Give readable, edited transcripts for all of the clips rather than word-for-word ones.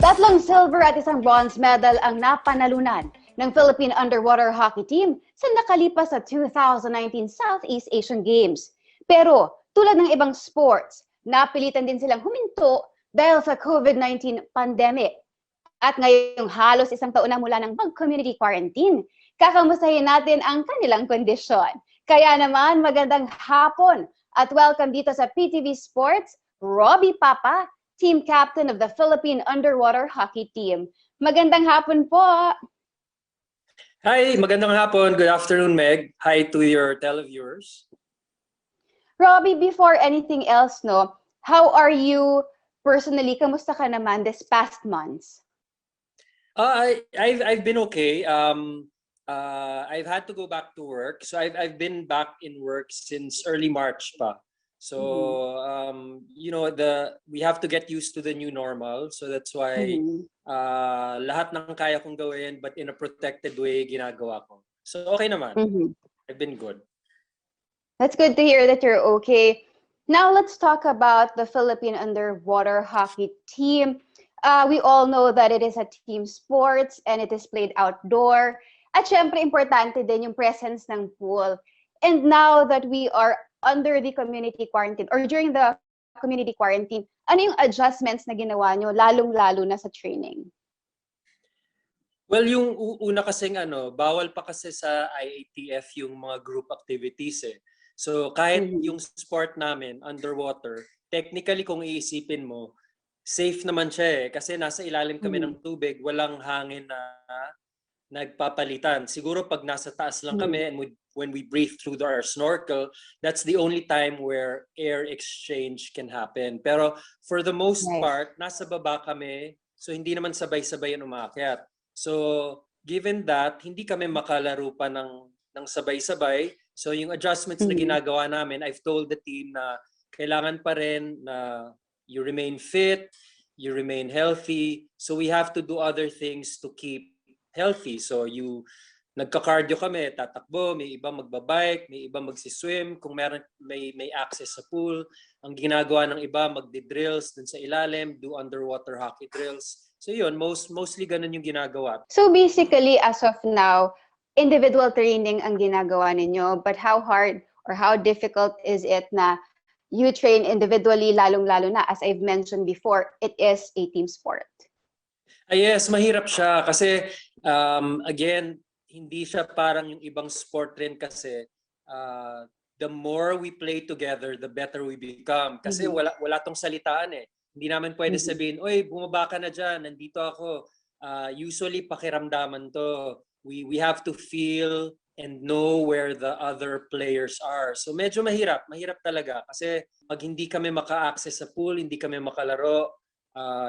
Tatlong silver at isang bronze medal ang napanalunan ng Philippine underwater hockey team sa nakalipas sa 2019 Southeast Asian Games. Pero tulad ng ibang sports, napilitan din silang huminto dahil sa COVID-19 pandemic. At ngayong halos isang taon na mula ng mag-community quarantine, kakamustahin natin ang kanilang kondisyon. Kaya naman magandang hapon at welcome dito sa PTV Sports, Roby Papa, team captain of the Philippine underwater hockey team. Magandang hapon po. Hi, magandang hapon. Good afternoon, Meg. Hi to your televiewers. Roby, before anything else, no, how are you personally? Kamusta ka naman this past months? I've been okay. I've had to go back to work. So I've been back in work since early March pa. So you know, we have to get used to the new normal. So that's why lahat ng kaya kong gawin but in a protected way ginagawa ko. So okay naman. I've been good. That's good to hear that you're okay. Now let's talk about the Philippine underwater hockey team. We all know that it is a team sports and it is played outdoor. At syempre, importante din yung presence ng pool. And now that we are under the community quarantine or during the community quarantine, ano yung adjustments na ginawa nyo, lalong-lalo na sa training? Well, yung una kasing bawal pa kasi sa IATF yung mga group activities eh. So kahit yung sport namin, underwater, technically kung iisipin mo, safe naman siya eh. Kasi nasa ilalim kami ng tubig, walang hangin na nagpapalitan. Siguro pag nasa taas lang kami and when we breathe through our snorkel, that's the only time where air exchange can happen. Pero for the most part, nasa baba kami, so hindi naman sabay-sabay ang umakyat. So given that, hindi kami makalaro pa ng sabay-sabay. So yung adjustments na ginagawa namin, I've told the team na kailangan pa rin na you remain fit, you remain healthy. So we have to do other things to keep healthy. So nagka-cardio kami, tatakbo, may iba magbabike, may iba magsiswim, kung may access sa pool. Ang ginagawa ng iba, magdi-drills dun sa ilalim, do underwater hockey drills. So yun, mostly ganun yung ginagawa. So basically, as of now, individual training ang ginagawa ninyo, but how hard or how difficult is it na you train individually, lalong-lalo na, as I've mentioned before, it is a team sport? Yes, mahirap siya kasi again, hindi siya parang yung ibang sport rin kasi the more we play together, the better we become. Kasi wala tong salitaan eh. Hindi namin pwede sabihin, oy, bumaba ka na dyan, nandito ako. Usually, pakiramdaman to. We have to feel and know where the other players are. So medyo mahirap talaga. Kasi pag hindi kami maka-access sa pool, hindi kami makalaro,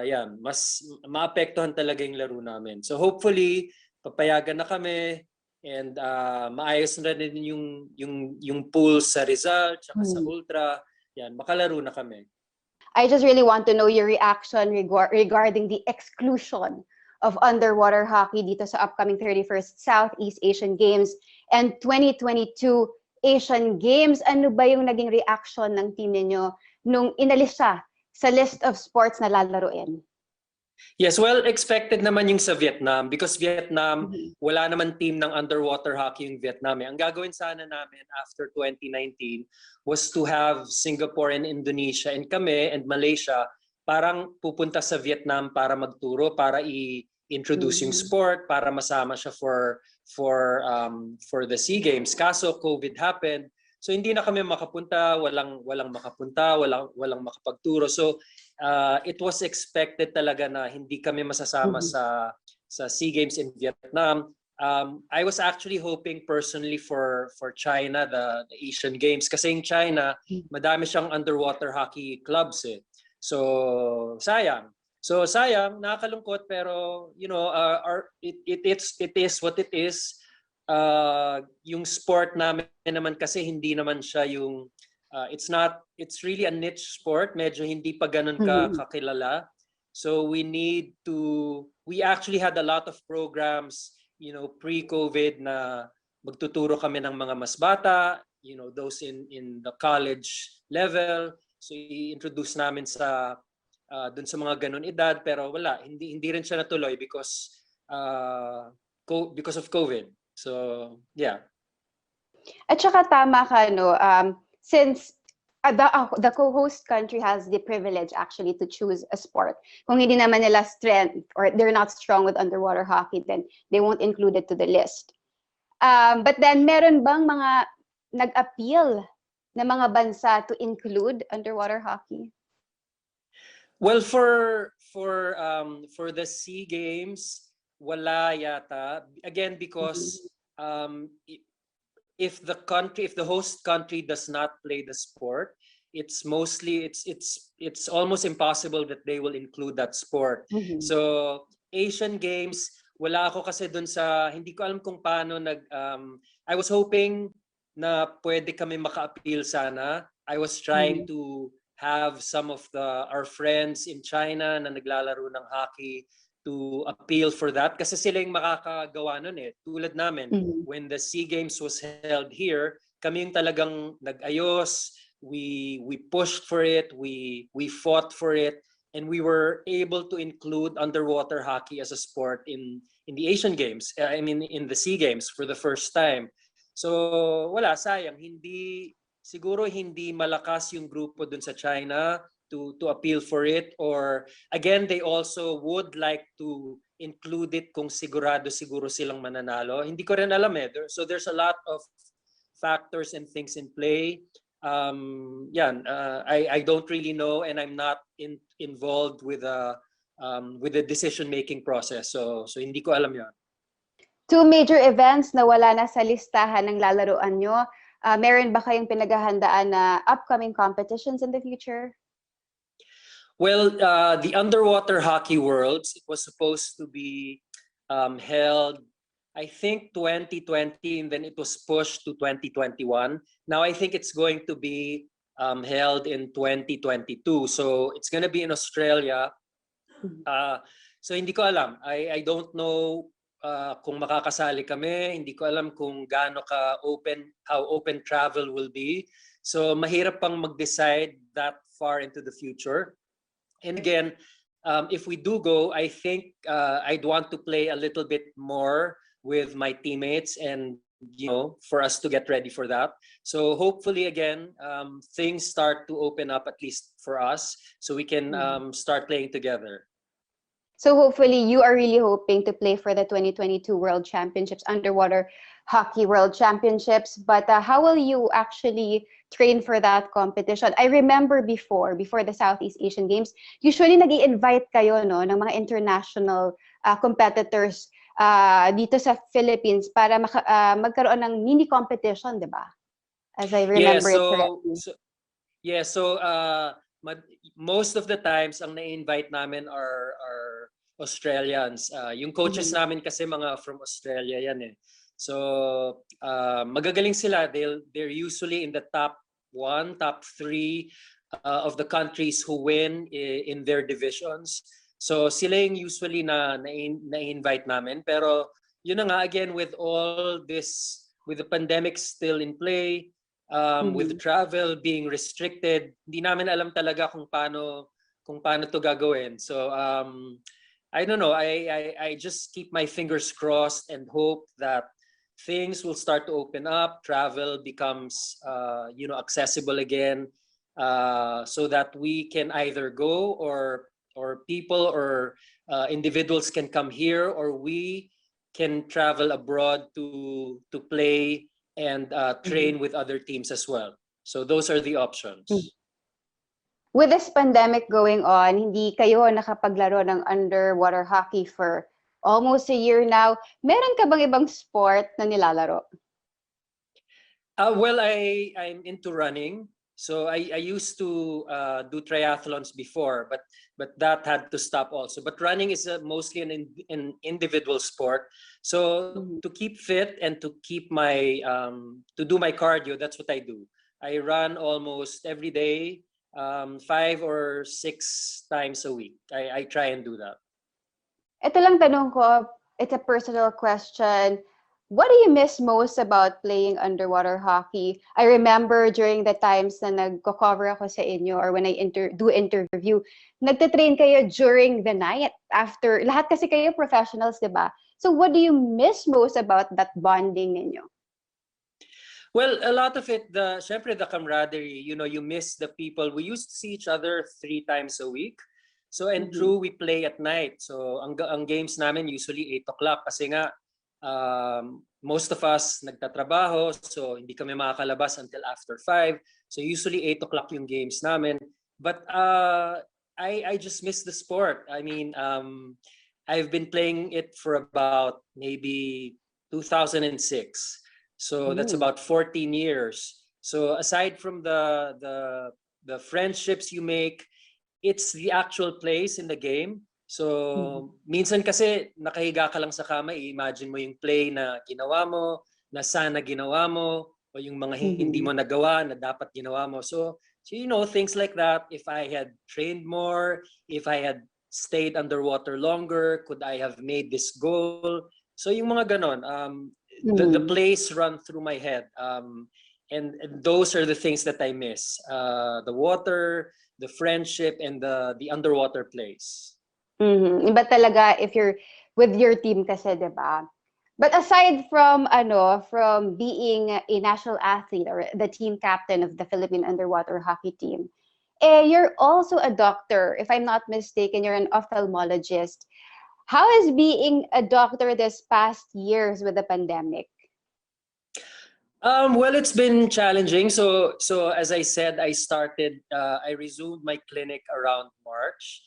yan, mas maapektuhan talaga yung laro namin. So hopefully, papayagan na kami and maayos na rin yung pool sa Rizal, tsaka sa Ultra. Yan, makalaro na kami. I just really want to know your reaction regarding the exclusion of underwater hockey dito sa upcoming 31st Southeast Asian Games and 2022 Asian Games. Ano ba yung naging reaction ng team ninyo nung inalis siya sa list of sports na lalaruin? Yes, well, expected naman yung sa Vietnam because Vietnam, wala naman team ng underwater hockey yung Vietnam. Ang gagawin sana namin after 2019 was to have Singapore and Indonesia and kami and Malaysia parang pupunta sa Vietnam para magturo, para i-introduce yung sport, para masama siya for the SEA Games. Kaso COVID happened, so hindi na kami makapunta, walang makapunta, walang makapagturo. So it was expected talaga na hindi kami masasama sa SEA Games in Vietnam. I was actually hoping personally for China, the Asian Games, kasi in China, madami siyang underwater hockey clubs eh. So sayang. Nakakalungkot pero you know, it is what it is. Yung sport namin naman kasi hindi naman siya yung it's really a niche sport, medyo hindi pa ganun kakilala. So we actually had a lot of programs, you know, pre-COVID na magtuturo kami ng mga mas bata, you know, those in the college level. So i-introduce namin sa dun sa mga ganun edad, pero wala, hindi rin siya natuloy because of COVID. So, yeah. At saka tama ka, no, since the co-host country has the privilege actually to choose a sport. Kung hindi naman nila strength or they're not strong with underwater hockey, then they won't include it to the list. But then, meron bang mga nag-appeal na mga bansa to include underwater hockey? Well, for the SEA Games, wala yata. Again, because if the host country does not play the sport, it's almost impossible that they will include that sport. So Asian Games, wala ako kasi dun sa, hindi ko alam kung paano I was hoping na pwede kami maka-appeal sana. I was trying to have some of our friends in China na naglalaro ng hockey to appeal for that kasi sila yung makakagawa nun eh. Tulad namin, when the SEA Games was held here, kami yung talagang nag-ayos, we pushed for it, we fought for it, and we were able to include underwater hockey as a sport in the Asian Games, in the SEA Games for the first time. So wala, sayang, siguro hindi malakas yung grupo dun sa China to appeal for it, or again they also would like to include it kung siguro silang mananalo. Hindi ko rin alam eh. So there's a lot of factors and things in play. I don't really know, and I'm not involved with the decision making process. So hindi ko alam 'yan. Two major events na wala na sa listahan ng lalaroan nyo. Meron ba kayong pinaghahandaan na upcoming competitions in the future? Well, the Underwater Hockey Worlds, it was supposed to be held, I think 2020, and then it was pushed to 2021. Now I think it's going to be held in 2022. So it's going to be in Australia. So hindi ko alam. I don't know kung makakasali kami. Hindi ko alam kung how open travel will be. So mahirap pang mag-decide that far into the future. And again, if we do go, I think I'd want to play a little bit more with my teammates and, for us to get ready for that. So hopefully, again, things start to open up, at least for us, so we can start playing together. So hopefully you are really hoping to play for the 2022 World Championships, Underwater Hockey World Championships. But how will you actually train for that competition? I remember before the Southeast Asian Games, usually nag-i-invite kayo ng mga international competitors dito sa Philippines para magkaroon ng mini competition, di ba? As I remember it correctly. So most of the times ang na-invite namin are Australians. Yung coaches namin kasi mga from Australia yan eh. So magagaling sila. They're usually in the top 1, top 3 of the countries who win in their divisions. So sila yung usually na-invite namin. Pero yun na nga, again, with all this, with the pandemic still in play, with travel being restricted, hindi namin alam talaga kung paano to gagawin. So I don't know. I just keep my fingers crossed and hope that things will start to open up, travel becomes accessible again, so that we can either go or people or individuals can come here, or we can travel abroad to play and train with other teams as well. So those are the options. With this pandemic going on, hindi kayo nakapaglaro ng underwater hockey for almost a year now. Meron ka bang ibang sport na nilalaro? Well, I'm into running. So I used to do triathlons before, but that had to stop also. But running is mostly an individual sport. So to keep fit and to keep to do my cardio, that's what I do. I run almost every day, 5 or 6 times a week. I try and do that. Ito lang tanong ko, it's a personal question. What do you miss most about playing underwater hockey? I remember during the times na nagko-cover ako sa inyo or when I do interview, nagte-train kayo during the night after, lahat kasi kayo professionals, di ba? So what do you miss most about that bonding ninyo? Well, a lot of it, syempre the camaraderie, you miss the people. We used to see each other 3 times a week. So, and true, we play at night. So, ang games namin usually 8 o'clock kasi nga, most of us nagtatrabaho, so hindi kami makakalabas until after 5. So, usually 8 o'clock yung games namin. But I just miss the sport. I mean, I've been playing it for about maybe 2006. So that's about 14 years. So aside from the friendships you make, it's the actual plays in the game. So minsan kasi nakahiga ka lang sa kama, i-imagine mo yung play na ginawa mo, na sana ginawa mo, o yung mga hindi mo nagawa na dapat ginawa mo. So things like that. If I had trained more, if I had stayed underwater longer, could I have made this goal? So yung mga ganon. The plays run through my head, and those are the things that I miss: the water, the friendship, and the underwater plays. Iba talaga if you're with your team kasi, 'di ba? But aside from from being a national athlete or the team captain of the Philippine underwater hockey team, you're also a doctor. If I'm not mistaken, you're an ophthalmologist. How is being a doctor this past years with the pandemic? Well, it's been challenging. So as I said, I resumed my clinic around March.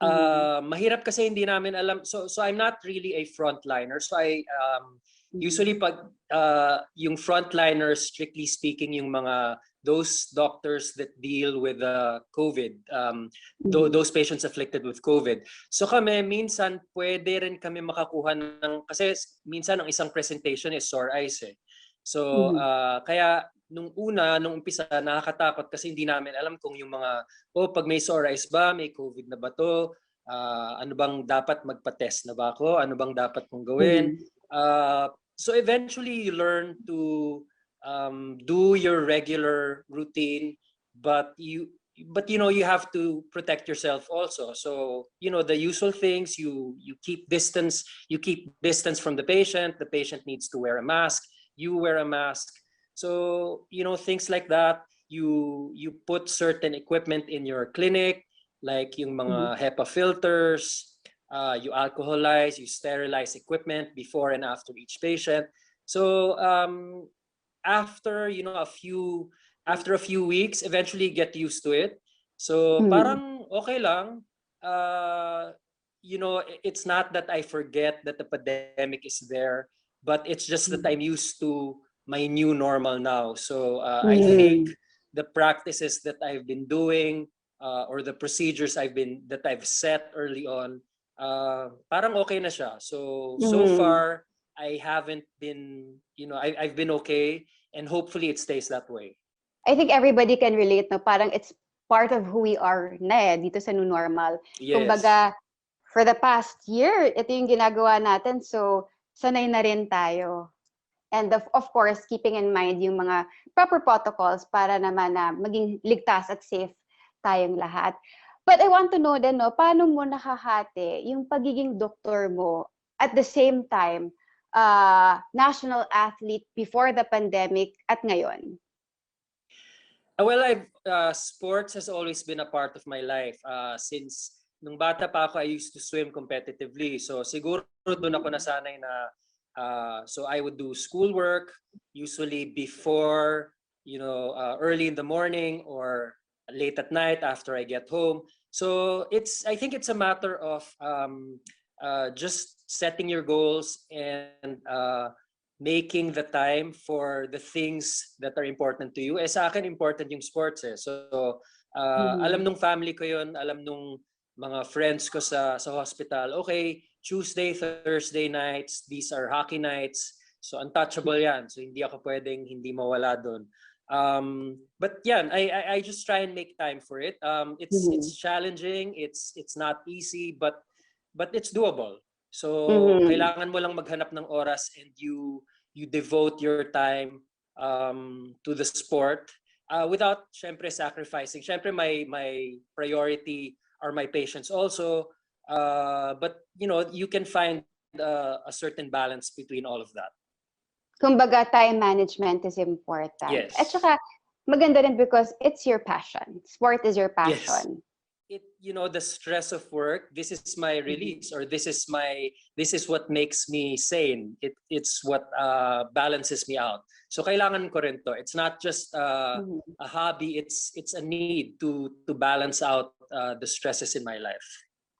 Mahirap kasi hindi namin alam. So I'm not really a frontliner. So I usually pag yung frontliners, strictly speaking, yung those doctors that deal with COVID, those patients afflicted with COVID. So kami, minsan pwede rin kami makakuha kasi minsan ang isang presentation is sore eyes eh. So kaya nung umpisa, nakakatakot kasi hindi namin alam kung yung pag may sore eyes ba, may COVID na ba to, ano bang dapat magpa-test na ba ako, ano bang dapat kong gawin. So eventually you learn to do your regular routine, but you have to protect yourself also. So the usual things, you keep distance from the patient needs to wear a mask, you wear a mask. So things like that. You put certain equipment in your clinic, like yung mga HEPA filters, you alcoholize, you sterilize equipment before and after each patient. So after a few weeks, eventually get used to it. So parang okay lang. It's not that I forget that the pandemic is there, but it's just that I'm used to my new normal now. So I think the practices that I've been doing, or the procedures that I've set early on, parang okay na siya. So far I haven't been, I've been okay, and hopefully it stays that way. I think everybody can relate, no? Parang it's part of who we are na dito sa new normal. Yes. Kumbaga, for the past year, ito yung ginagawa natin, so sanay na rin tayo. And of course, keeping in mind yung mga proper protocols para naman na maging ligtas at safe tayong lahat. But I want to know din, no, paano mo nakahati yung pagiging doktor mo at the same time, national athlete before the pandemic at ngayon? Well, sports has always been a part of my life. Since nung bata pa ako, I used to swim competitively. So siguro doon ako nasanay na, so I would do schoolwork, usually before, early in the morning or late at night after I get home. So I think it's a matter of just setting your goals and making the time for the things that are important to you. Sa akin, important yung sports eh. So alam nung family ko yun, alam nung mga friends ko sa hospital, okay, Tuesday, Thursday nights, these are hockey nights. So untouchable yan. So hindi ako pwedeng hindi mawala doon. But yeah, I just try and make time for it. It's challenging, it's not easy, but it's doable. So kailangan mo lang maghanap ng oras, and you you devote your time to the sport without syempre sacrificing. Syempre my priority are my patients also, but you know, you can find a certain balance between all of that. Kumbaga, time management is important. Yes. At saka, maganda rin because it's your passion. Sport is your Yes. passion. You know, the stress of work, this is my release, or this is what makes me sane. It's what balances me out. So kailangan ko rin to. It's not just a hobby, it's a need to balance out the stresses in my life.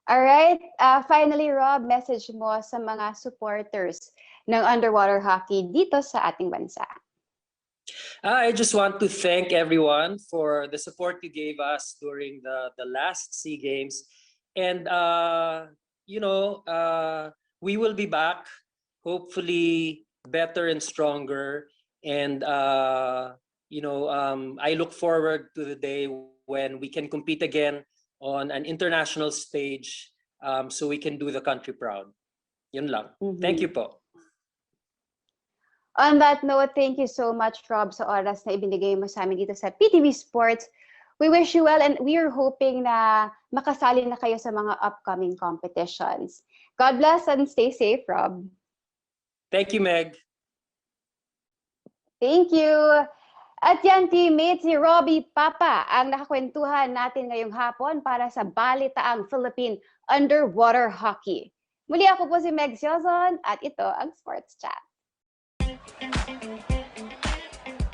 All right. Finally, Rob, message mo sa mga supporters ng underwater hockey dito sa ating bansa. I just want to thank everyone for the support you gave us during the last SEA Games. And, you know, we will be back, hopefully better and stronger. And, you know, I look forward to the day when we can compete again on an international stage, so we can do the country proud. Yun lang. Thank you po. On that note, thank you so much, Rob, sa oras na ibinigay mo sa amin dito sa PTV Sports. We wish you well, and we are hoping na makasali na kayo sa mga upcoming competitions. God bless and stay safe, Rob. Thank you, Meg. Thank you. At yan, teammate, si Roby Papa ang nakakwentuhan natin ngayong hapon para sa balitaang Philippine underwater hockey. Muli ako po si Meg Siozon at ito ang Sports Chat.